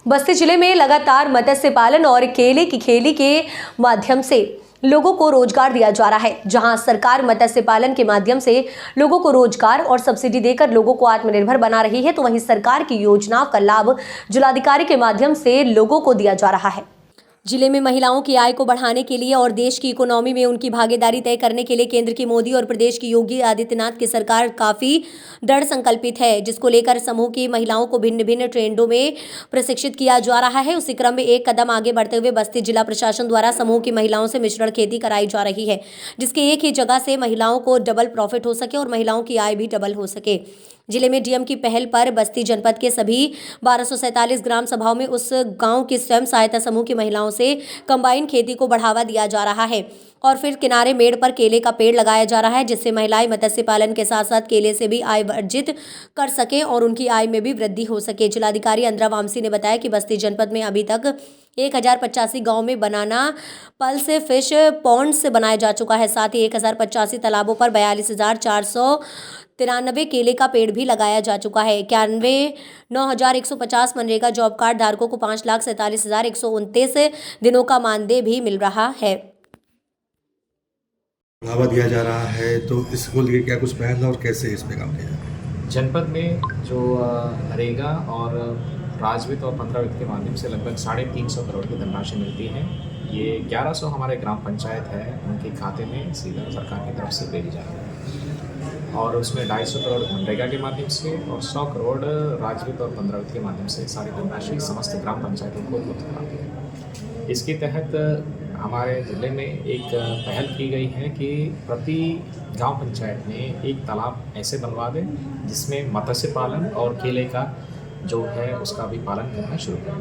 बस्ती जिले में लगातार मत्स्य पालन और केले की खेती के माध्यम से लोगों को रोजगार दिया जा रहा है। जहां सरकार मत्स्य पालन के माध्यम से लोगों को रोजगार और सब्सिडी देकर लोगों को आत्मनिर्भर बना रही है, तो वहीं सरकार की योजनाओं का लाभ जिलाधिकारी के माध्यम से लोगों को दिया जा रहा है। जिले में महिलाओं की आय को बढ़ाने के लिए और देश की इकोनॉमी में उनकी भागीदारी तय करने के लिए केंद्र की मोदी और प्रदेश की योगी आदित्यनाथ की सरकार काफी दृढ़ संकल्पित है, जिसको लेकर समूह की महिलाओं को भिन्न भिन्न ट्रेंडों में प्रशिक्षित किया जा रहा है। उसी क्रम में एक कदम आगे बढ़ते हुए बस्ती जिला प्रशासन द्वारा समूह की महिलाओं से मिश्रण खेती कराई जा रही है, जिसके एक ही जगह से महिलाओं को डबल प्रॉफिट हो सके और महिलाओं की आय भी डबल हो सके। जिले में डीएम की पहल पर बस्ती जनपद के सभी 1247 ग्राम सभाओं में उस गांव की स्वयं सहायता समूह की महिलाओं से कंबाइन खेती को बढ़ावा दिया जा रहा है और फिर किनारे मेड़ पर केले का पेड़ लगाया जा रहा है, जिससे महिलाएं मत्स्य पालन के साथ साथ केले से भी आय अर्जित कर सके और उनकी आय में भी वृद्धि हो सके। जिलाधिकारी अंद्रा वामसी ने बताया कि बस्ती जनपद में अभी तक 1085 गाँव में बनाना पल्स फिश पॉन्ड्स बनाया जा चुका है। साथ ही 1085 तालाबों पर 42,493 केले का पेड़ भी लगाया जा चुका है। 91,150 मनरेगा जॉब कार्ड धारकों को 5,47,129 दिनों का मानदेय भी मिल रहा है। बढ़ावा दिया जा रहा है, तो इसको लेकर क्या कुछ पहल है और कैसे इस पे काम किया जाए? जनपद में जो नरेगा और राजवित्त और 15 वित्त के माध्यम से लगभग 350 करोड़ की धनराशि मिलती है। ये 1100 हमारे ग्राम पंचायत है, उनके खाते में सीधा सरकार की तरफ से भेजी जाती है और उसमें 250 करोड़ मनरेगा के माध्यम से और 100 करोड़ राजवित्त और 15 वित्त के माध्यम से सारी धनराशि समस्त ग्राम पंचायतों को उपलब्ध कराती है। इसके तहत हमारे ज़िले में एक पहल की गई है कि प्रति गांव पंचायत में एक तालाब ऐसे बनवा दें जिसमें मत्स्य पालन और केले का जो है उसका भी पालन करना शुरू करें।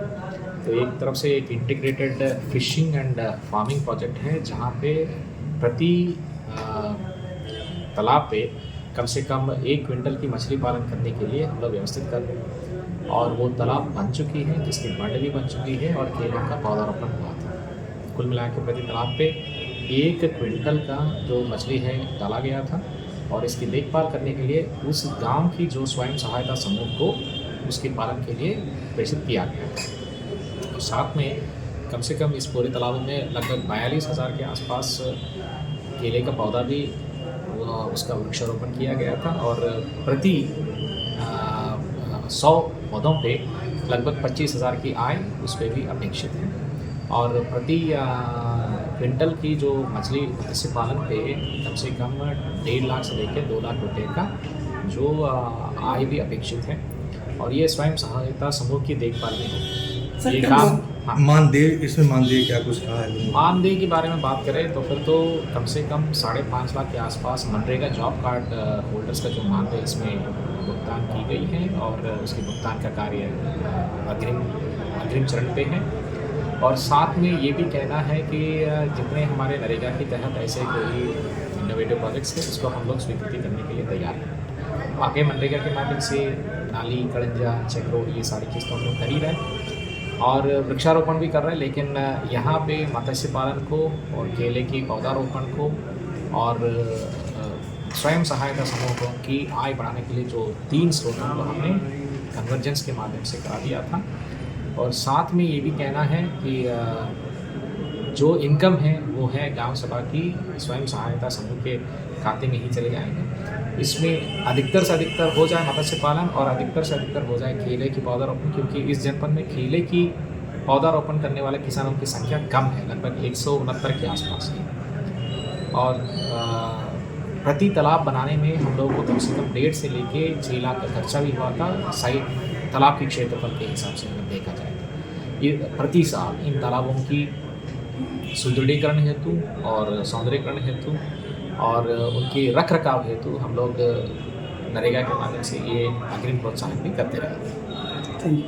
तो एक तरफ से एक integrated fishing and farming project है, जहां पे प्रति तालाब पे कम से कम 1 क्विंटल की मछली पालन करने के लिए हम लोग व्यवस्थित कर रहे हैं और वो तालाब बन चुकी है, जिसकी बंड भी बन चुकी है और केलों का पौधारोपण हुआ था। कुल मिला के प्रति तालाब पे 1 क्विंटल का जो मछली है डाला गया था और इसकी देखभाल करने के लिए उस गांव की जो स्वयं सहायता समूह को उसके पालन के लिए प्रेषित किया गया था। और साथ में कम से कम इस पूरे तालाब में लगभग 42,000 के आसपास केले का पौधा भी उसका वृक्षारोपण किया गया था और प्रति 100 पौधों पे लगभग 25,000 की आय उस पर भी अपेक्षित है और प्रति क्विंटल की जो मछली मत्स्य पालन पे कम से कम 1.5 लाख से लेकर 2 लाख रुपये का जो आय भी अपेक्षित है और ये स्वयं सहायता समूह की देखभाल में होगी। ये काम मानदेय, इसमें मानदेय क्या कुछ कहा है? मानदेय के बारे में बात करें तो फिर तो कम से कम 5.5 लाख के आसपास मनरेगा जॉब कार्ड होल्डर्स का जो मानदेय इसमें भुगतान की गई है और उसके भुगतान का कार्य अग्रिम चरण पे है। और साथ में ये भी कहना है कि जितने हमारे नरेगा के तहत ऐसे कोई इनोवेटिव प्रोजेक्ट्स हैं उसको हम लोग स्वीकृति करने के लिए तैयार हैं। आगे मनरेगा के माध्यम से नाली, कड़ंजा, चेक रोड ये सारी चीज़ तो हम लोग कर ही रहे हैं और वृक्षारोपण भी कर रहे हैं, लेकिन यहाँ पे मत्स्य पालन को और केले की पौधारोपण को और स्वयं सहायता समूहों की आय बढ़ाने के लिए जो 3 स्रोतों को हमने कन्वर्जेंस के माध्यम से करा दिया था। और साथ में ये भी कहना है कि जो इनकम है वो है गांव सभा की स्वयं सहायता समूह के खाते में ही चले जाएंगे। इसमें अधिकतर से अधिकतर हो जाए मत्स्य पालन और अधिकतर से अधिकतर हो जाए केले की पौधारोपण, क्योंकि इस जनपद में केले की पौधारोपण करने वाले किसानों की संख्या कम है, लगभग 169 के आसपास है और प्रति तालाब बनाने में हम लोगों को कम से कम 1.5 से लेके 6 लाख का खर्चा भी हुआ था साइड तालाब के क्षेत्रफल के हिसाब से अगर देखा जाए तो। ये प्रति साल इन तालाबों की सुदृढ़ीकरण हेतु और सौंदर्यीकरण हेतु और उनकी रख रखाव हेतु हम लोग नरेगा के माध्यम से ये अग्रिम प्रोत्साहन भी करते रहेंगे।